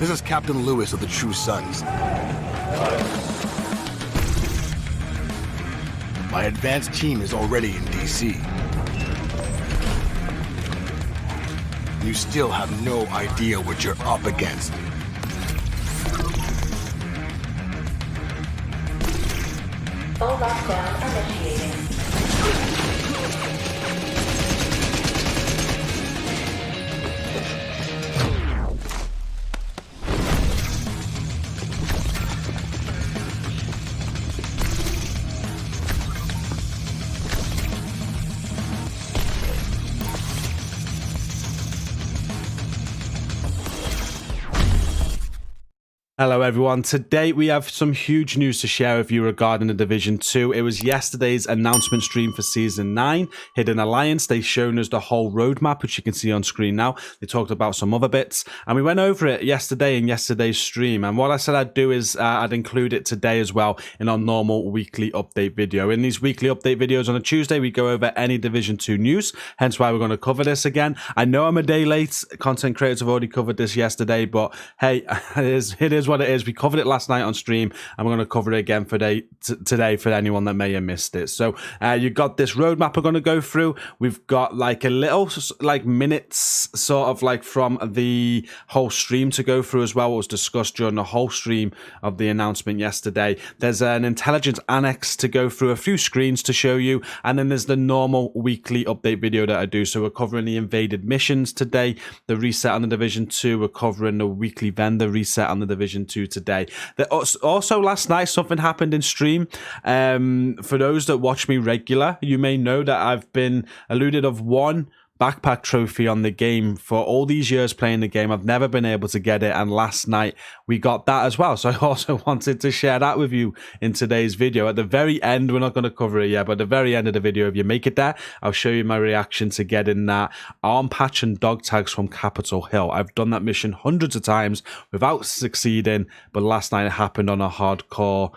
This is Captain Lewis of the True Sons. My advanced team is already in DC. You still have no idea what you're up against. Full lockdown initiating. Hello everyone, today we have some huge news to share with you regarding the Division 2. It was yesterday's announcement stream for Season 9, Hidden Alliance. They've shown us the whole roadmap, which you can see on screen now. They talked about some other bits, and we went over it yesterday in yesterday's stream. And what I said I'd do is I'd include it today as well in our normal weekly update video. In these weekly update videos on a Tuesday, we go over any Division 2 news, hence why we're going to cover this again. I know I'm a day late. Content creators have already covered this yesterday, but hey, it is what it is. We covered it last night on stream, and we're going to cover it again for today for anyone that may have missed it. So you've got this roadmap we're going to go through. We've got like a little like minutes sort of like from the whole stream to go through as well, what was discussed during the whole stream of the announcement yesterday. There's an intelligence annex to go through, a few screens to show you, and then there's the normal weekly update video that I do. So we're covering the invaded missions today, the reset on the Division 2. We're covering the weekly vendor reset on the Division 2 today. Also last night something happened in stream. For those that watch me regular, you may know that I've been eluded of one backpack trophy on the game for all these years playing the game. I've never been able to get it, and last night we got that as well. So I also wanted to share that with you in today's video. At the very end, we're not going to cover it yet, but at the very end of the video, if you make it there, I'll show you my reaction to getting that arm patch and dog tags from Capitol Hill. I've done that mission hundreds of times without succeeding, but last night it happened on a hardcore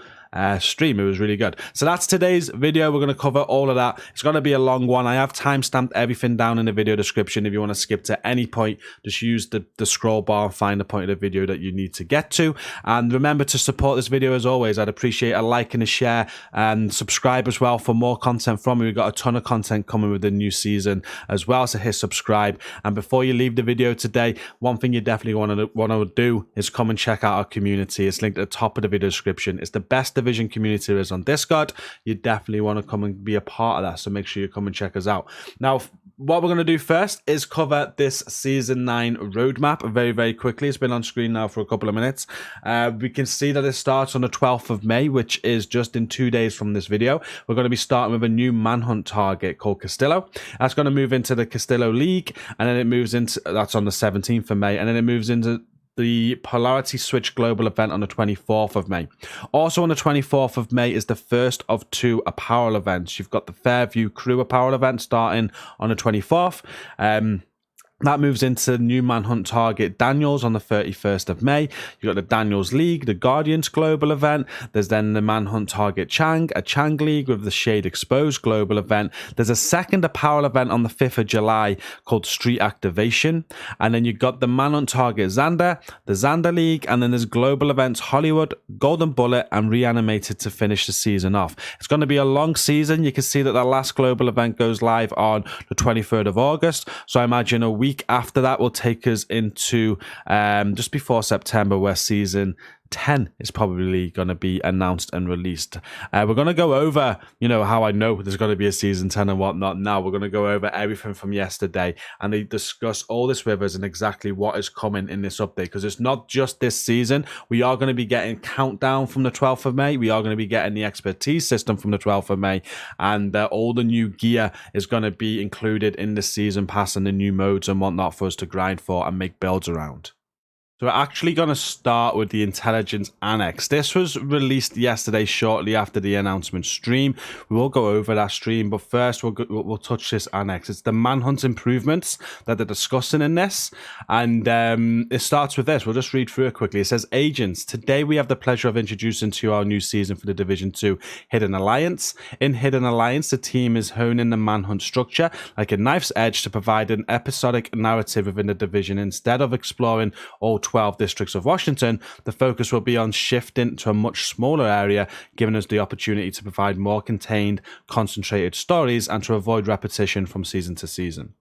stream. It was really good. So that's today's video. We're going to cover all of that. It's going to be a long one. I have timestamped everything down in the video description. If you want to skip to any point, just use the scroll bar and find the point of the video that you need to get to. And remember to support this video as always. I'd appreciate a like and a share, and subscribe as well for more content from me. We've got a ton of content coming with the new season as well, so hit subscribe. And before you leave the video today, one thing you definitely want to do is come and check out our community. It's linked at the top of the video description. It's the best Division community there is on Discord. You definitely want to come and be a part of that, so make sure you come and check us out. Now, what we're going to do first is cover this Season 9 roadmap very, very quickly. It's been on screen now for a couple of minutes. We can see that it starts on the 12th of May, which is just in 2 days from this video. We're going to be starting with a new manhunt target called Castillo. That's going to move into the Castillo League, and then it moves into, that's on the 17th of May, and then it moves into the Polarity Switch Global event on the 24th of May. Also on the 24th of May is the first of two apparel events. You've got the Fairview Crew apparel event starting on the 24th. That moves into new manhunt target Daniels on the 31st of May. You've got the Daniels League, the Guardians Global event. There's then the manhunt target Chang, a Chang League with the Shade Exposed Global event. There's a second apparel event on the 5th of July called Street Activation. And then you've got the manhunt target Xander, the Xander League, and then there's global events Hollywood, Golden Bullet, and Reanimated to finish the season off. It's going to be a long season. You can see that the last global event goes live on the 23rd of August. So I imagine a week after that will take us into just before September, where season 10 is probably going to be announced and released. We're going to go over, you know, how I know there's going to be a season 10 and whatnot. Now we're going to go over everything from yesterday, and they discuss all this with us and exactly what is coming in this update, because it's not just this season. We are going to be getting Countdown from the 12th of May. We are going to be getting the Expertise system from the 12th of May, and all the new gear is going to be included in the season pass and the new modes and whatnot for us to grind for and make builds around. So we're actually going to start with the Intelligence Annex. This was released yesterday shortly after the announcement stream. We will go over that stream, but first we'll touch this Annex. It's the manhunt improvements that they're discussing in this, and it starts with this. We'll just read through it quickly. It says, Agents, today we have the pleasure of introducing to you our new season for the Division 2 Hidden Alliance. In Hidden Alliance, the team is honing the manhunt structure like a knife's edge to provide an episodic narrative within the division instead of exploring all 12 districts of Washington, the focus will be on shifting to a much smaller area, giving us the opportunity to provide more contained, concentrated stories and to avoid repetition from season to season.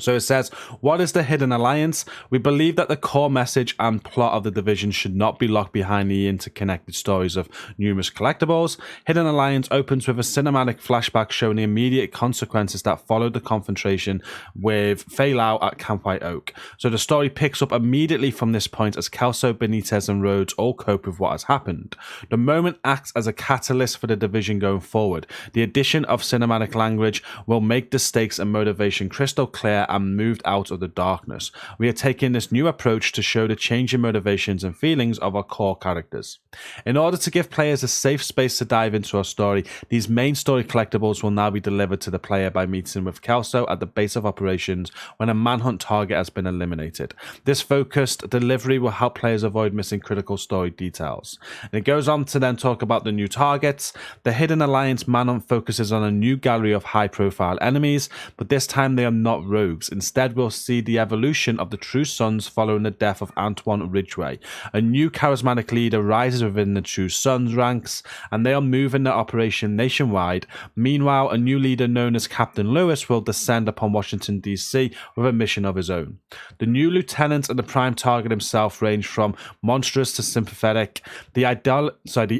So it says, what is the Hidden Alliance? We believe that the core message and plot of the Division should not be locked behind the interconnected stories of numerous collectibles. Hidden Alliance opens with a cinematic flashback showing the immediate consequences that followed the confrontation with Failout at Camp White Oak. So the story picks up immediately from this point as Kelso, Benitez, and Rhodes all cope with what has happened. The moment acts as a catalyst for the Division going forward. The addition of cinematic language will make the stakes and motivation crystal clear and moved out of the darkness. We are taking this new approach to show the changing motivations and feelings of our core characters. In order to give players a safe space to dive into our story, these main story collectibles will now be delivered to the player by meeting with Kelso at the base of operations when a manhunt target has been eliminated. This focused delivery will help players avoid missing critical story details. And it goes on to then talk about the new targets. The Hidden Alliance manhunt focuses on a new gallery of high-profile enemies, but this time they are not rogues. Instead, we'll see the evolution of the True Sons following the death of Antoine Ridgway. A new charismatic leader rises within the True Sons ranks, and they are moving their operation nationwide. Meanwhile, a new leader known as Captain Lewis will descend upon Washington, D.C. with a mission of his own. The new lieutenant and the prime target himself range from monstrous to sympathetic. The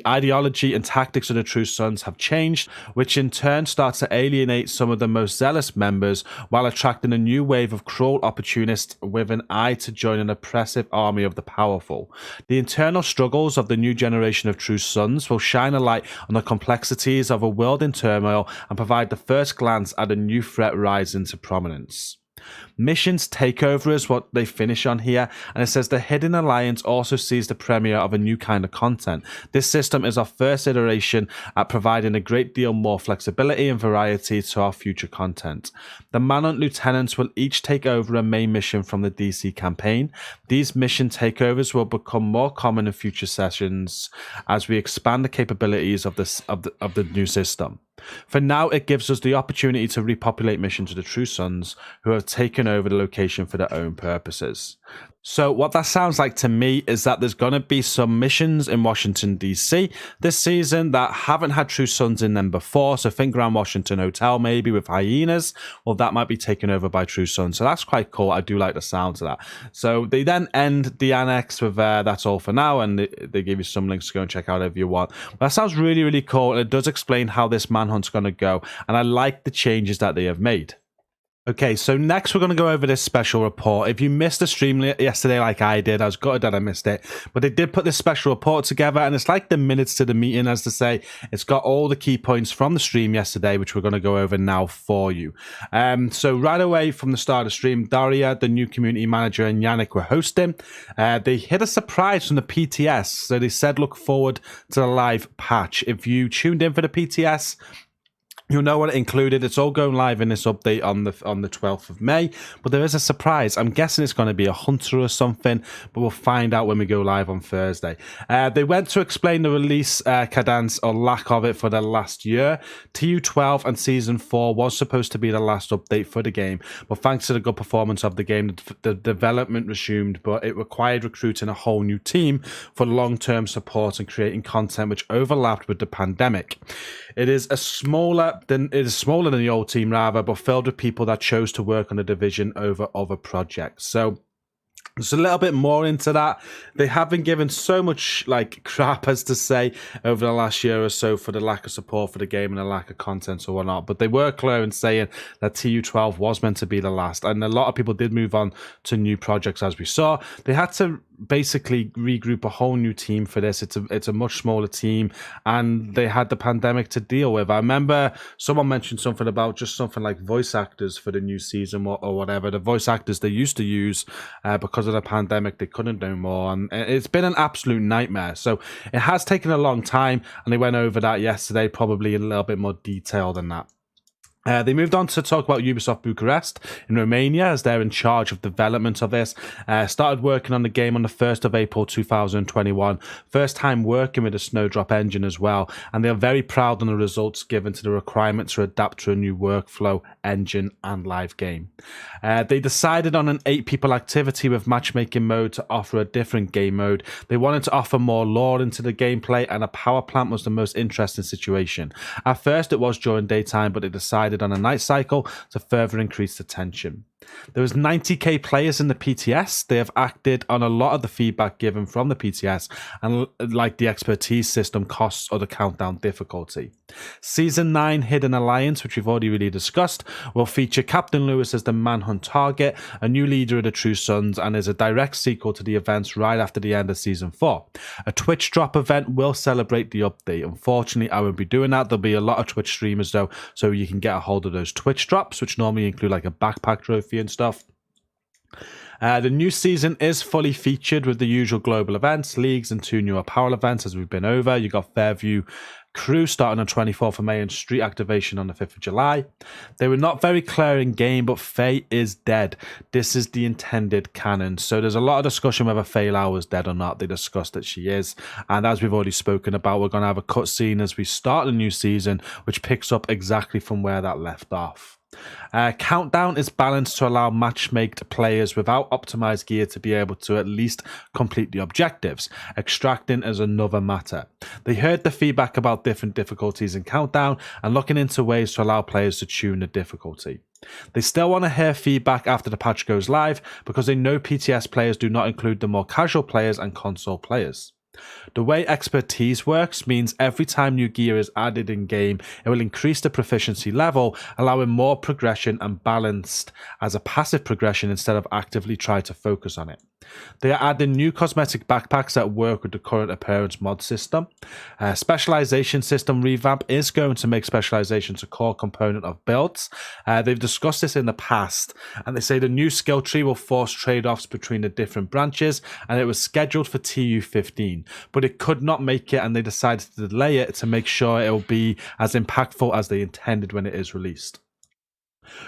ideology and tactics of the True Sons have changed, which in turn starts to alienate some of the most zealous members while attracting a new wave of cruel opportunists with an eye to join an oppressive army of the powerful. The internal struggles of the new generation of True Sons will shine a light on the complexities of a world in turmoil and provide the first glance at a new threat rising to prominence. Missions Takeover is what they finish on here, and it says the Hidden Alliance also sees the premiere of a new kind of content. This system is our first iteration at providing a great deal more flexibility and variety to our future content. The Manhunt Lieutenants will each take over a main mission from the DC campaign. These mission takeovers will become more common in future sessions as we expand the capabilities of the new system. For now, it gives us the opportunity to repopulate missions to the True Sons who have taken over the location for their own purposes. So what that sounds like to me is that there's going to be some missions in Washington, D.C. this season that haven't had True Sons in them before. So think around Washington Hotel maybe with hyenas. Well, that might be taken over by True Sons. So that's quite cool. I do like the sound of that. So they then end the Annex with that's all for now. And they give you some links to go and check out if you want. But that sounds really, really cool. And it does explain how this manhunt's going to go. And I like the changes that they have made. Okay, so next we're going to go over this special report. If you missed the stream yesterday like I did, I was gutted that I missed it. But they did put this special report together, and it's like the minutes to the meeting, as to say. It's got all the key points from the stream yesterday, which we're going to go over now for you. So right away from the start of the stream, Daria, the new community manager, and Yannick were hosting. They hit a surprise from the PTS. So they said look forward to the live patch. If you tuned in for the PTS, you'll know what it included. It's all going live in this update on the 12th of May. But there is a surprise. I'm guessing it's going to be a hunter or something, but we'll find out when we go live on Thursday. They went to explain the release cadence or lack of it for the last year. TU12 and Season 4 was supposed to be the last update for the game, but thanks to the good performance of the game, the development resumed, but it required recruiting a whole new team for long-term support and creating content which overlapped with the pandemic. It is smaller than the old team, rather, but filled with people that chose to work on the Division over other projects. So there's a little bit more into that. They have been given so much crap, as to say, over the last year or so for the lack of support for the game and the lack of content or whatnot. But they were clear in saying that TU12 was meant to be the last. And a lot of people did move on to new projects, as we saw. They had to basically regroup a whole new team for this. It's a much smaller team, and they had the pandemic to deal with. I remember someone mentioned something about just something like voice actors for the new season or whatever. The voice actors they used to use because of the pandemic, they couldn't do more, and it's been an absolute nightmare. So it has taken a long time, and they went over that yesterday, probably in a little bit more detail than that. They moved on to talk about Ubisoft Bucharest in Romania, as they're in charge of development of this. Started working on the game on the 1st of April 2021. First time working with a Snowdrop engine as well. And they're very proud on the results given to the requirement to adapt to a new workflow, engine, and live game. They decided on an 8-people activity with matchmaking mode to offer a different game mode. They wanted to offer more lore into the gameplay, and a power plant was the most interesting situation. At first, it was during daytime, but they decided on a night cycle to further increase the tension. There was 90k players in the PTS. They have acted on a lot of the feedback given from the PTS, and like the expertise system, costs, or the countdown difficulty. Season 9 Hidden Alliance, which we've already really discussed, will feature Captain Lewis as the Manhunt target, a new leader of the True Sons, and is a direct sequel to the events right after the end of Season 4. A Twitch drop event will celebrate the update. Unfortunately, I won't be doing that. There'll be a lot of Twitch streamers though, so you can get a hold of those Twitch drops, which normally include like a backpack trophy and stuff. The new season is fully featured with the usual global events, leagues, and 2 new apparel events as we've been over. You got Fairview Crew starting on 24th of May and Street Activation on the 5th of July. They were not very clear in game, but Faye is dead. This is the intended canon. So there's a lot of discussion whether Faye Lau was dead or not. They discussed that she is. And as we've already spoken about, we're going to have a cutscene as we start the new season, which picks up exactly from where that left off. Countdown is balanced to allow matchmaked players without optimized gear to be able to at least complete the objectives. Extracting is another matter. They heard the feedback about different difficulties in Countdown and looking into ways to allow players to tune the difficulty. They still want to hear feedback after the patch goes live because they know PTS players do not include the more casual players and console players. The way expertise works means every time new gear is added in game, it will increase the proficiency level, allowing more progression and balanced as a passive progression instead of actively try to focus on it. They are adding new cosmetic backpacks that work with the current appearance mod system. Specialization system revamp is going to make specializations a core component of builds. They've discussed this in the past, and they say the new skill tree will force trade-offs between the different branches, and it was scheduled for TU15, but it could not make it, and they decided to delay it to make sure it will be as impactful as they intended when it is released.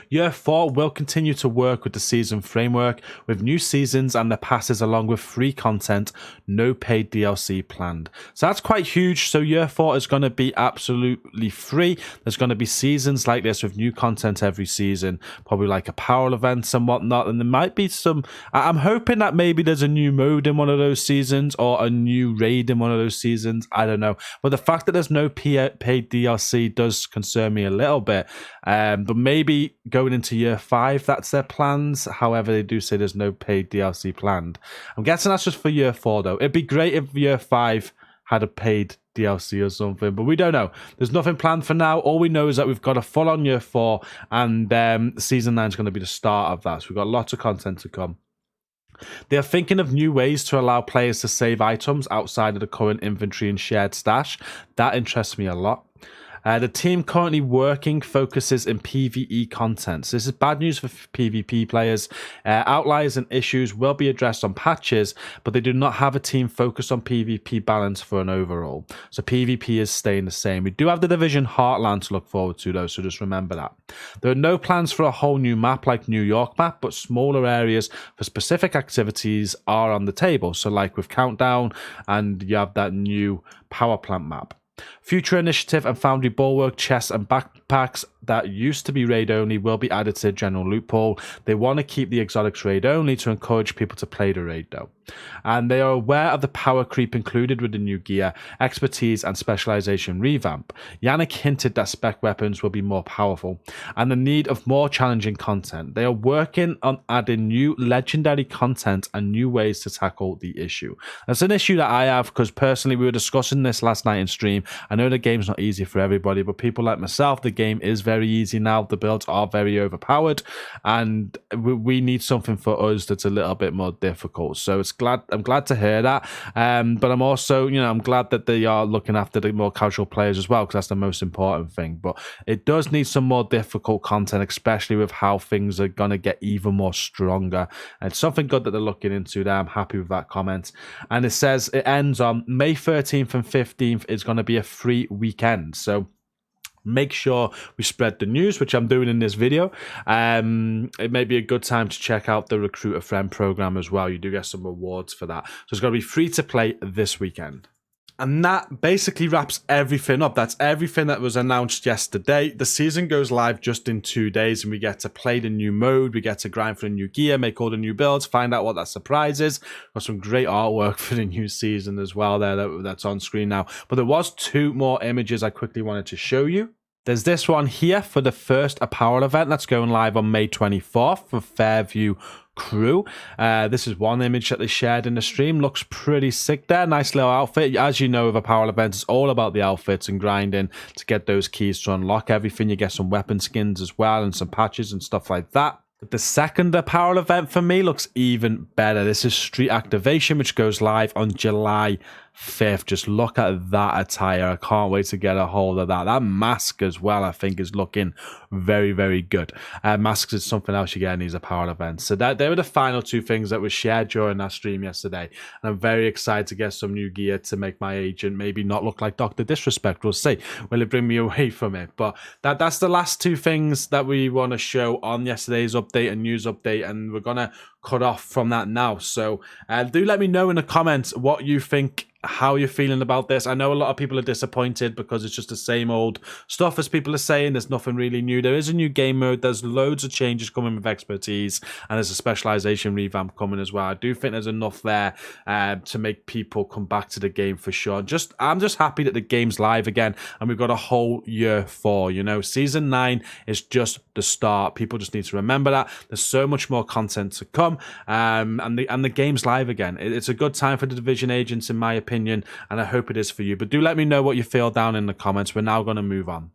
Year 4 will continue to work with the season framework with new seasons and the passes along with free content, no paid DLC planned. So that's quite huge. So Year 4 is going to be absolutely free. There's going to be seasons like this with new content every season, probably like apparel events and whatnot. And there might be some, I'm hoping that maybe there's a new mode in one of those seasons or a new raid in one of those seasons. I don't know. But the fact that there's no paid DLC does concern me a little bit. But maybe going into Year 5, that's their plans. However, they do say there's no paid DLC planned. I'm guessing that's just for Year 4, though. It'd be great if Year 5 had a paid DLC or something, but we don't know. There's nothing planned for now. All we know is that we've got a full-on Year 4, and Season 9 is going to be the start of that. So we've got lots of content to come. They are thinking of new ways to allow players to save items outside of the current inventory and shared stash. That interests me a lot. The team currently working focuses in PvE content. So this is bad news for PvP players. Outliers and issues will be addressed on patches, but they do not have a team focused on PvP balance for an overall. So PvP is staying the same. We do have the Division Heartland to look forward to though, so just remember that. There are no plans for a whole new map like New York map, but smaller areas for specific activities are on the table. So like with Countdown, and you have that new power plant map. Future Initiative and Foundry Bulwark chests and backpacks that used to be raid only will be added to the general loot pool. They want to keep the exotics raid only to encourage people to play the raid though. And they are aware of the power creep included with the new gear, expertise and specialization revamp. Yannick hinted that spec weapons will be more powerful and the need of more challenging content. They are working on adding new legendary content and new ways to tackle the issue. That's an issue that I have because personally we were discussing this last night in stream. I know the game's not easy for everybody, but people like myself, the game is very easy now. The builds are very overpowered and we need something for us that's a little bit more difficult. So I'm glad to hear that. But I'm also, I'm glad that they are looking after the more casual players as well, because that's the most important thing. But it does need some more difficult content, especially with how things are going to get even more stronger. And it's something good that they're looking into there. I'm happy with that comment. And it says it ends on May 13th and 15th is going to be a free weekend. So make sure we spread the news, which I'm doing in this video. It may be a good time to check out the Recruit a Friend program as well. You do get some rewards for that. So it's going to be free to play this weekend. And that basically wraps everything up. That's everything that was announced yesterday. The season goes live just in 2 days, and we get to play the new mode. We get to grind for the new gear, make all the new builds, find out what that surprise is. Got some great artwork for the new season as well there that's on screen now. But there was 2 more images I quickly wanted to show you. There's this one here for the first Apparel event that's going live on May 24th for Fairview Crew. This is one image that they shared in the stream. Looks pretty sick there. Nice little outfit. As you know, with Apparel Events, it's all about the outfits and grinding to get those keys to unlock everything. You get some weapon skins as well and some patches and stuff like that. But the second Apparel event for me looks even better. This is Street Activation, which goes live on July 5th. Just look at that attire. I can't wait to get a hold of that. That mask as well, I think, is looking very, very good. Masks is something else you get in these Apparel events. So they were the final 2 things that were shared during that stream yesterday. And I'm very excited to get some new gear to make my agent maybe not look like Dr. Disrespect. We'll see. Will it bring me away from it? But that's the last 2 things that we want to show on yesterday's update and news update. And we're going to cut off from that now. So do let me know in the comments what you think, how you're feeling about this. I know a lot of people are disappointed because it's just the same old stuff as people are saying. There's nothing really new. There is a new game mode. There's loads of changes coming with expertise, and there's a specialization revamp coming as well. I do think there's enough there to make people come back to the game for sure. I'm just happy that the game's live again, and we've got a whole year 4. You know, season 9 is just the start. People just need to remember that. There's so much more content to come, and the game's live again. It's a good time for the Division agents, in my opinion, and I hope it is for you. But do let me know what you feel down in the comments. We're now going to move on.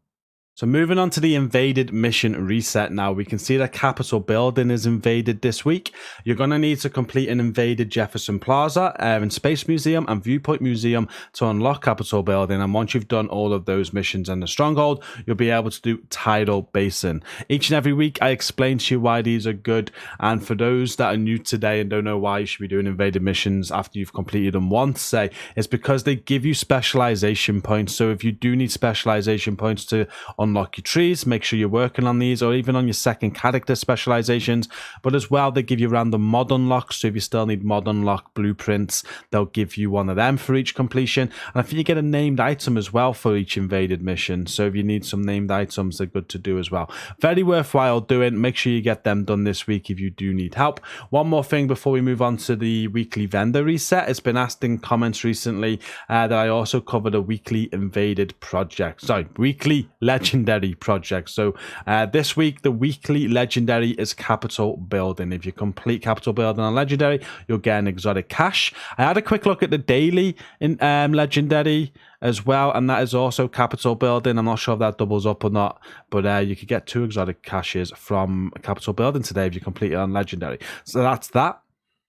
So moving on to the invaded mission reset now, we can see that Capitol Building is invaded this week. You're going to need to complete an invaded Jefferson Plaza, Air and Space Museum and Viewpoint Museum to unlock Capitol Building. And once you've done all of those missions and the Stronghold, you'll be able to do Tidal Basin. Each and every week, I explain to you why these are good. And for those that are new today and don't know why you should be doing invaded missions after you've completed them once, say, it's because they give you specialization points. So if you do need specialization points to unlock your trees, make sure you're working on these, or even on your second character specializations. But as well, they give you random mod unlocks, so if you still need mod unlock blueprints, they'll give you one of them for each completion. And I think you get a named item as well for each invaded mission, so if you need some named items, they're good to do as well. Very worthwhile doing. Make sure you get them done this week if you do need help. One more thing before we move on to the weekly vendor reset. It's been asked in comments recently that I also covered a weekly invaded project, weekly legendary project. So this week the weekly legendary is Capitol Building. If you complete Capitol Building on legendary, you'll get an exotic cache. I had a quick look at the daily in legendary as well, and that is also Capitol Building. I'm not sure if that doubles up or not, but you could get 2 exotic caches from Capitol Building today if you complete it on legendary. So that's that.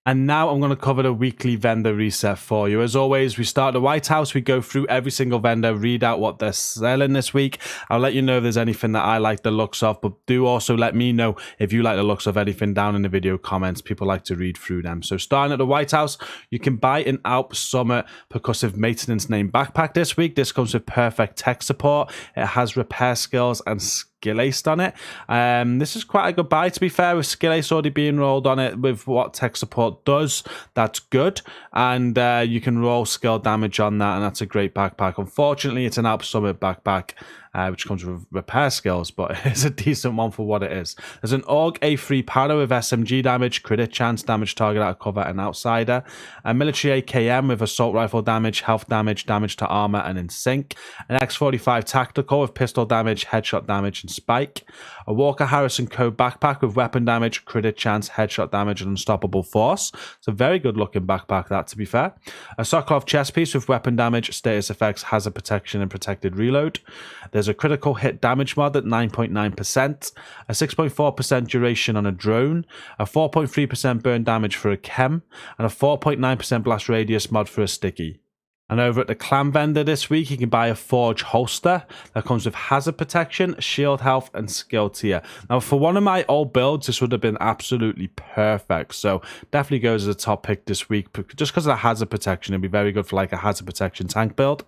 And now I'm going to cover the weekly vendor reset for you. As always, we start at the White House. We go through every single vendor, read out what they're selling this week. I'll let you know if there's anything that I like the looks of, but do also let me know if you like the looks of anything down in the video comments. People like to read through them. So starting at the White House, you can buy an Alp Summit Percussive Maintenance Name Backpack this week. This comes with perfect tech support. It has repair skills and skill ace on it. This is quite a good buy, to be fair, with skill ace already being rolled on it with what tech support does. That's good, and you can roll skill damage on that, and that's a great backpack. Unfortunately, it's an Alp Summit backpack, which comes with repair skills, but it's a decent one for what it is. There's an AUG A3 Para with SMG damage, crit chance, damage target out of cover and outsider, a military AKM with assault rifle damage, health damage, damage to armor and in sync, an X45 tactical with pistol damage, headshot damage and spike, a Walker Harrison Co backpack with weapon damage, crit chance, headshot damage and unstoppable force. It's a very good looking backpack, that, to be fair. A Sokolov chest piece with weapon damage, status effects, hazard protection and protected reload. There's a critical hit damage mod at 9.9%, a 6.4% duration on a drone, a 4.3% burn damage for a chem, and a 4.9% blast radius mod for a sticky. And over at the clan vendor this week, you can buy a Forge holster that comes with hazard protection, shield health, and skill tier. Now, for one of my old builds, this would have been absolutely perfect. So definitely goes as a top pick this week, just because of the hazard protection. It'd be very good for like a hazard protection tank build.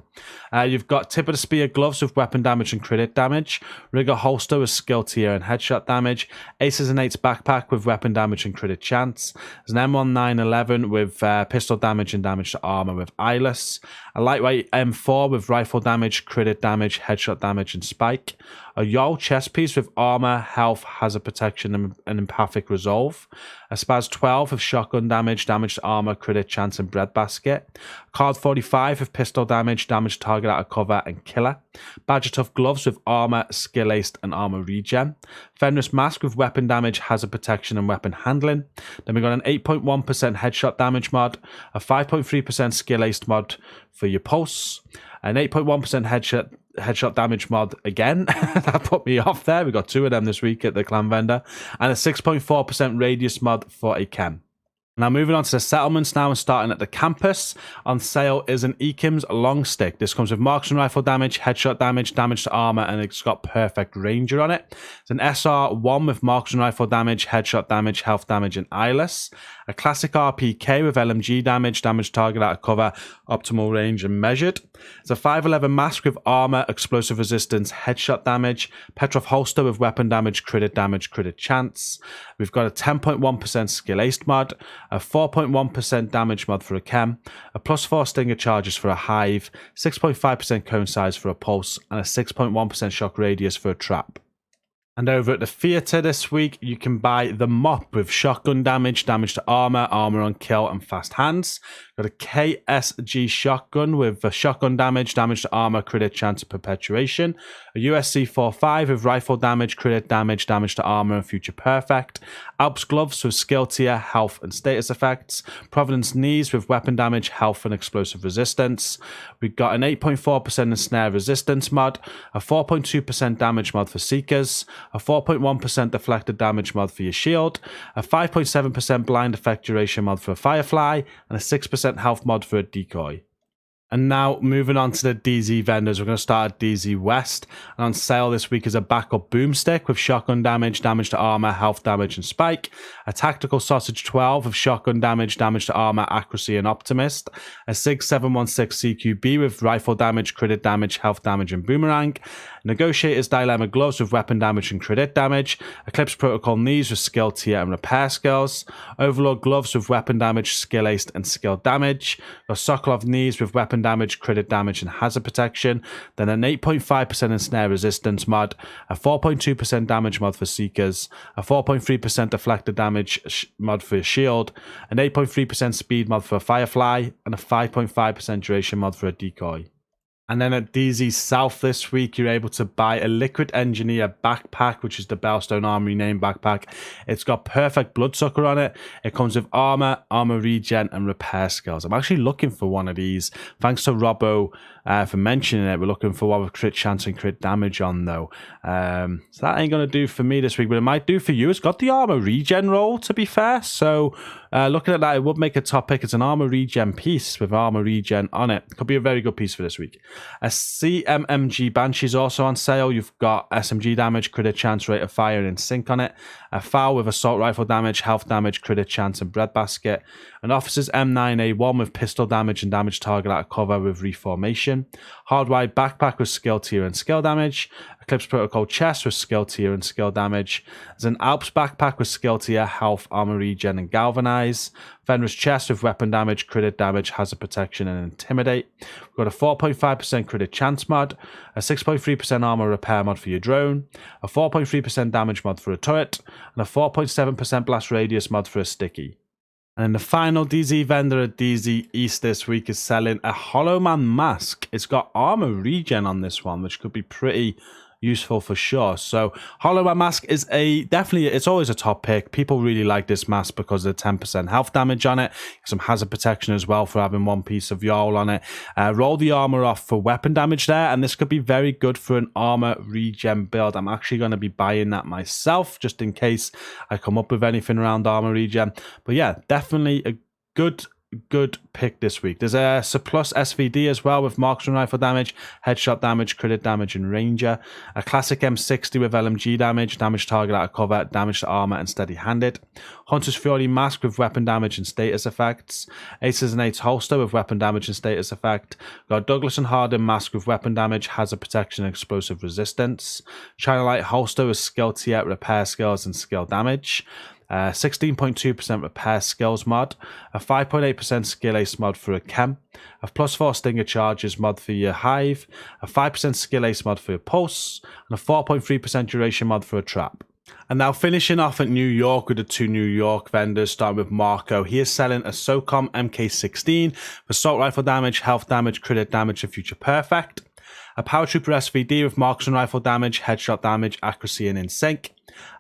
You've got tip of the spear gloves with weapon damage and crit damage. Rigger holster with skill tier and headshot damage. Aces and Eights backpack with weapon damage and crit chance. There's an M1911 with pistol damage and damage to armor with eyeless. A lightweight M4 with rifle damage, crit damage, headshot damage, and spike. A YOL chest piece with armor, health, hazard protection, and empathic resolve. A Spaz 12 with shotgun damage, damage to armor, crit chance, and breadbasket. Card 45 with pistol damage, damage to target out of cover, and killer. Badger Tough gloves with armor, skill aced, and armor regen. Fenris mask with weapon damage, hazard protection, and weapon handling. Then we got an 8.1% headshot damage mod, a 5.3% skill aced mod for your pulse, an 8.1% headshot damage mod again. That put me off there. We got 2 of them this week at the clan vendor, and a 6.4% radius mod for a chem. Now moving on to the settlements now and starting at the campus. On sale is an Ekim's long stick. This comes with marksman rifle damage, headshot damage, damage to armor, and it's got perfect ranger on it. It's an SR1 with marksman rifle damage, headshot damage, health damage, and eyeless. A classic RPK with LMG damage, damage target out of cover, optimal range, and measured. It's a 511 mask with armor, explosive resistance, headshot damage. Petrov holster with weapon damage, crit chance. We've got a 10.1% skill aced mod, a 4.1% damage mod for a chem, a +4 stinger charges for a hive, 6.5% cone size for a pulse, and a 6.1% shock radius for a trap. And over at the theatre this week, you can buy the mop with shotgun damage, damage to armor, armor on kill, and fast hands. Got a KSG shotgun with shotgun damage, damage to armor, crit chance, and perpetuation. A USC 45 with rifle damage, crit damage, damage to armor, and future perfect. Alps gloves with skill tier, health, and status effects. Providence knees with weapon damage, health, and explosive resistance. We've got an 8.4% ensnare resistance mod, a 4.2% damage mod for seekers, a 4.1% deflected damage mod for your shield, a 5.7% blind effect duration mod for a firefly, and a 6% health mod for a decoy. And now moving on to the DZ vendors, we're going to start at DZ West. And on sale this week is a backup boomstick with shotgun damage, damage to armor, health damage, and spike. A tactical sausage 12 with shotgun damage, damage to armor, accuracy, and optimist. A SIG 716 CQB with rifle damage, crit damage, health damage, and boomerang. Negotiator's Dilemma gloves with weapon damage and crit damage. Eclipse Protocol knees with skill tier and repair skills. Overlord gloves with weapon damage, skill aced, and skill damage. Got Sokolov knees with weapon damage, crit damage, and hazard protection. Then an 8.5% ensnare resistance mod, a 4.2% damage mod for seekers, a 4.3% deflected damage mod for shield, an 8.3% speed mod for a firefly, and a 5.5% duration mod for a decoy. And then at DZ South this week, you're able to buy a Liquid Engineer backpack, which is the Bellstone Armory name backpack. It's got perfect bloodsucker on it. It comes with armor, armor regen, and repair skills. I'm actually looking for one of these. Thanks to Robbo for mentioning it. We're looking for one with crit chance and crit damage on, though. So that ain't going to do for me this week, but it might do for you. It's got the armor regen roll, to be fair. So looking at that, it would make a top pick. It's an armor regen piece with armor regen on it. Could be a very good piece for this week. A CMMG Banshee is also on sale. You've got SMG damage, crit chance, rate of fire, and sync on it. A FAL with assault rifle damage, health damage, crit chance, and breadbasket. An Officer's M9A1 with pistol damage and damage target out of cover with reformation. Hardwired backpack with skill tier and skill damage. Eclipse Protocol chest with skill tier and skill damage. There's an Alps backpack with skill tier, health, armor regen, and galvanize. Fenris chest with weapon damage, crit damage, hazard protection, and intimidate. We've got a 4.5% crit chance mod, a 6.3% armor repair mod for your drone, a 4.3% damage mod for a turret, and a 4.7% blast radius mod for a sticky. And the final DZ vendor at DZ East this week is selling a Hollow Man mask. It's got armor regen on this one, which could be pretty useful for sure. So Hollow Man mask is it's always a top pick. People really like this mask because of the 10% health damage on it, some hazard protection as well for having one piece of YOL on it. Roll the armor off for weapon damage there, and this could be very good for an armor regen build. I'm actually going to be buying that myself just in case I come up with anything around armor regen. But yeah, definitely a good good pick this week. There's a surplus SVD as well with marksman rifle damage, headshot damage, crit damage, and ranger. A classic M60 with LMG damage, damage target out of cover, damage to armor, and steady-handed. Hunter's Fury mask with weapon damage and status effects. Aces and Eights holster with weapon damage and status effect. Got Douglas and Harden mask with weapon damage, hazard protection, and explosive resistance. China Light holster with skill tier, repair skills, and skill damage. 16.2% repair skills mod, a 5.8% skill ace mod for a chem, a +4 stinger charges mod for your hive, a 5% skill ace mod for your pulse, and a 4.3% duration mod for a trap. And now finishing off at New York with the 2 New York vendors, starting with Marco. He is selling a SOCOM MK16 for assault rifle damage, health damage, crit damage, and future perfect. A paratrooper SVD with marksman rifle damage, headshot damage, accuracy, and in sync.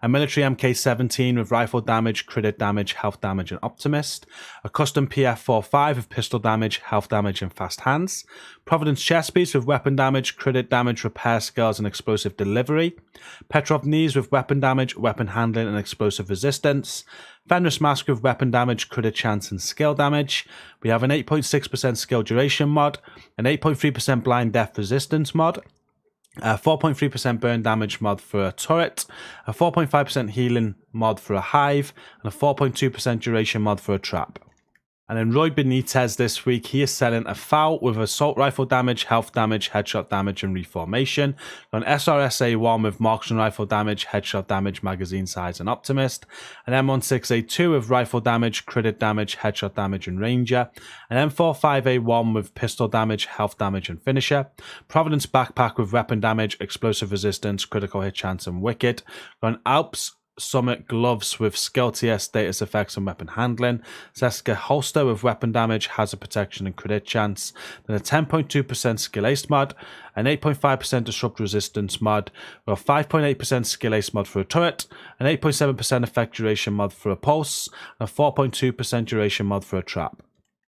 A military MK17 with rifle damage, crit damage, health damage, and optimist. A custom PF45 with pistol damage, health damage, and fast hands. Providence chest piece with weapon damage, crit damage, repair skills, and explosive delivery. Petrov knees with weapon damage, weapon handling, and explosive resistance. Fenris mask with weapon damage, crit chance, and skill damage. We have an 8.6% skill duration mod, an 8.3% blind death resistance mod, a 4.3% burn damage mod for a turret, a 4.5% healing mod for a hive, and a 4.2% duration mod for a trap. And then Roy Benitez this week, he is selling a FAL with assault rifle damage, health damage, headshot damage, and reformation. An SRSA-1 with marksman rifle damage, headshot damage, magazine size, and optimist. An M16A2 with rifle damage, crit damage, headshot damage, and ranger. An M45A1 with pistol damage, health damage, and finisher. Providence backpack with weapon damage, explosive resistance, critical hit chance, and wicked. An Alps Summit gloves with skill tier, status effects, and weapon handling. Seska holster with weapon damage, hazard protection, and crit chance. Then a 10.2% skill ace mod, an 8.5% disrupt resistance mod, a 5.8% skill ace mod for a turret, an 8.7% effect duration mod for a pulse, and a 4.2% duration mod for a trap.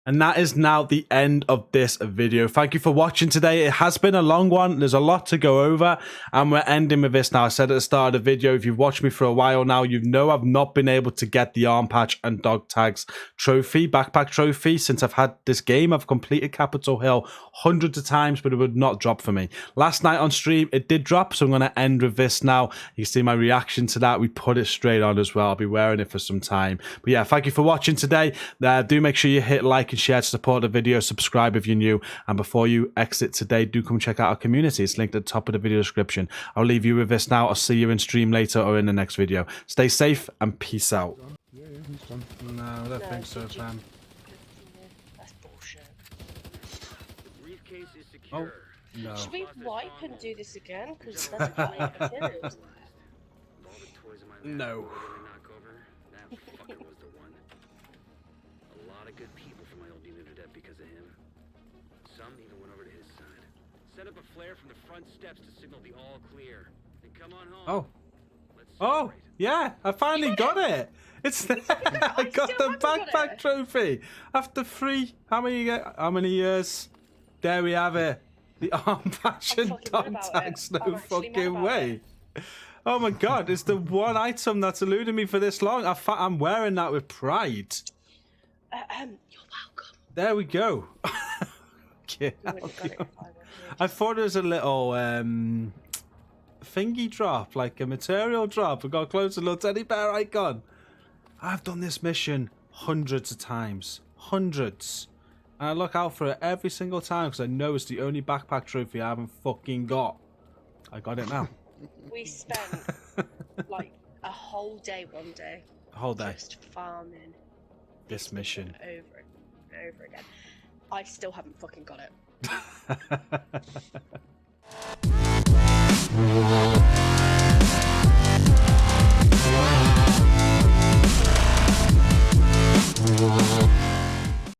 And that is now the end of this video. Thank you for watching today. It has been a long one. There's a lot to go over. And we're ending with this now. I said at the start of the video, if you've watched me for a while now, you know I've not been able to get the arm patch and dog tags trophy, backpack trophy, since I've had this game. I've completed Capitol Hill hundreds of times, but it would not drop for me. Last night on stream, it did drop, so I'm going to end with this now. You see my reaction to that. We put it straight on as well. I'll be wearing it for some time. But yeah, thank you for watching today. Do make sure you hit like and share to support the video, subscribe if you're new, and before you exit today, do come check out our community. It's linked at the top of the video description. I'll leave you with this now. I'll see you in stream later or in the next video. Stay safe and peace out. No, I don't think so, Sam. That's bullshit. Oh, no. Should we wipe and do this again? Because that's probably a period. No. Good people from my old unit are dead because of him. Some even went over to his side. Set up a flare from the front steps to signal the all clear. And come on home. Oh, yeah, I finally got it. It's there. I got the backpack trophy after how many years? There we have it. The arm patch and dog tags. No fucking way. Oh my god, it's the one item that's eluded me for this long. I'm wearing that with pride. You're welcome. There we go. Yeah, I thought it was a little thingy drop, like a material drop. I got close to a little teddy bear icon. I've done this mission hundreds of times. Hundreds. And I look out for it every single time because I know it's the only backpack trophy I haven't fucking got. I got it now. We spent like a whole day one day. A whole day. Just farming This mission. Over and over again. I still haven't fucking got it.